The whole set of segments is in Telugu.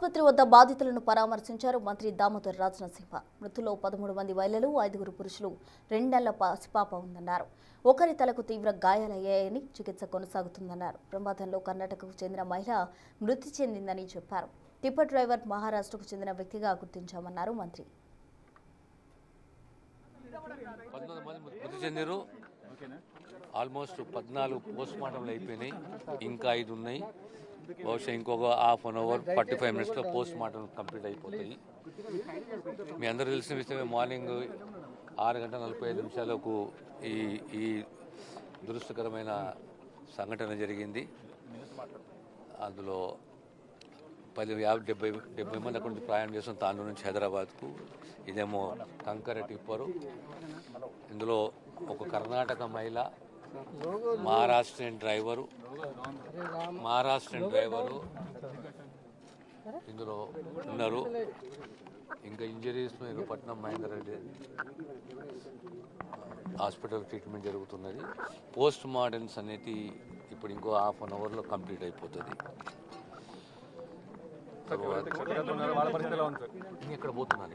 ఆసుపత్రి వద్ద బాధితులను పరామర్శించారు మంత్రి దామోదర్ రాజనరసింహ. మృతుల్లో 13 మంది మహిళలు, 5 పురుషులు, 2 నెలల పసిపాప ఉందన్నారు. ఒకరి తలకు తీవ్ర గాయాలయ్యాయని చికిత్స కొనసాగుతుందన్నారు. ప్రమాదంలో కర్ణాటకకు చెందిన మహిళ మృతి చెందిందని చెప్పారు. టిప్పర్ డ్రైవర్ మహారాష్ట్రకు చెందిన వ్యక్తిగా గుర్తించామన్నారు మంత్రి. 19 మంది మృతి చెందారు. ఆల్మోస్ట్ 14 పోస్ట్ మార్టంలు అయిపోయినాయి. ఇంకా 5 ఉన్నాయి. బహుశా ఇంకొక హాఫ్ అన్ అవర్ 45 మినిట్స్లో పోస్ట్ మార్టం కంప్లీట్ అయిపోతాయి. మీ అందరూ తెలిసిన విషయమే, మార్నింగ్ 6:45 ఈ దురదృష్టకరమైన సంఘటన జరిగింది. అందులో 70 మంది అక్కడి నుంచి ప్రయాణం చేస్తాం, తాండూరు నుంచి హైదరాబాద్కు. ఇదేమో కంకర టిప్పరు. ఇందులో ఒక కర్ణాటక మహిళ, మహారాష్ట్రన్ డ్రైవరు ఇందులో ఉన్నారు. ఇంకా ఇంజరీస్ పట్నం మహేందర్ రెడ్డి హాస్పిటల్ ట్రీట్మెంట్ జరుగుతున్నది. పోస్ట్ మార్టమ్స్ అనేది ఇప్పుడు ఇంకో హాఫ్ అన్ అవర్లో కంప్లీట్ అయిపోతుంది. ఇక్కడ పోతున్నాను.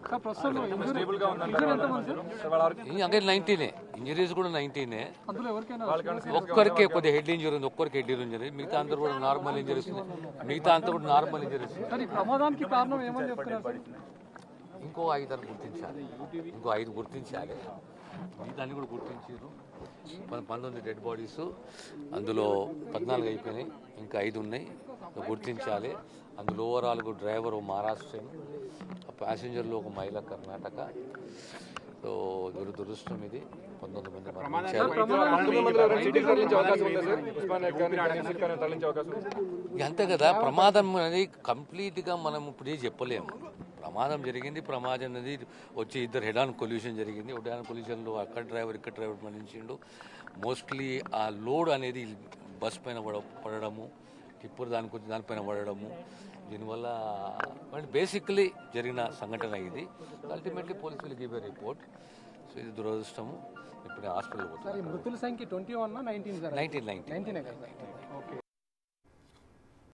అదే 19 ఇంజరీస్ కూడా 19. ఒక్కరికే కొద్దిగా హెడ్ ఇంజరీ ఉంది, ఒక్కరికి హెడ్ ఇంజరీ. మిగతా అందరూ కూడా నార్మల్ ఇంజరీస్ ఉంది. ఇంకో 5 గుర్తించాలి. ఇంకో 5 గుర్తించాలి. మిగతాన్ని కూడా గుర్తించారు. 19 డెడ్ బాడీస్, అందులో 14 అయిపోయినాయి. ఇంకా 5 ఉన్నాయి, గుర్తించాలి. అందులో ఓవరాల్ డ్రైవర్ మహారాష్ట్ర, ప్యాసింజర్లు ఒక మహిళ కర్ణాటక. సో దురదృష్టం ఇది. 19 మంది అంతే కదా. ప్రమాదం అనేది కంప్లీట్గా మనం ఇప్పుడు చెప్పలేము. ప్రమాదం జరిగింది. ప్రమాదం అనేది వచ్చి 2 హెడ్ ఆన్ కొల్యూషన్ జరిగింది. హెడ్ ఆన్ కొల్యూషన్లో అక్కడ డ్రైవర్ ఇక్కడ డ్రైవర్ మరణించిండు. మోస్ట్లీ ఆ లోడ్ అనేది బస్ పైన పడడము, టిప్పర్ దానిపైన పడడము, దీనివల్ల బేసిక్లీ జరిగిన సంఘటన ఇది. Ultimately police will give a report. So ఇది దురదృష్టము. ఇప్పుడు హాస్పిటల్ పోతుంది. మృతుల సంఖ్య 21, 19.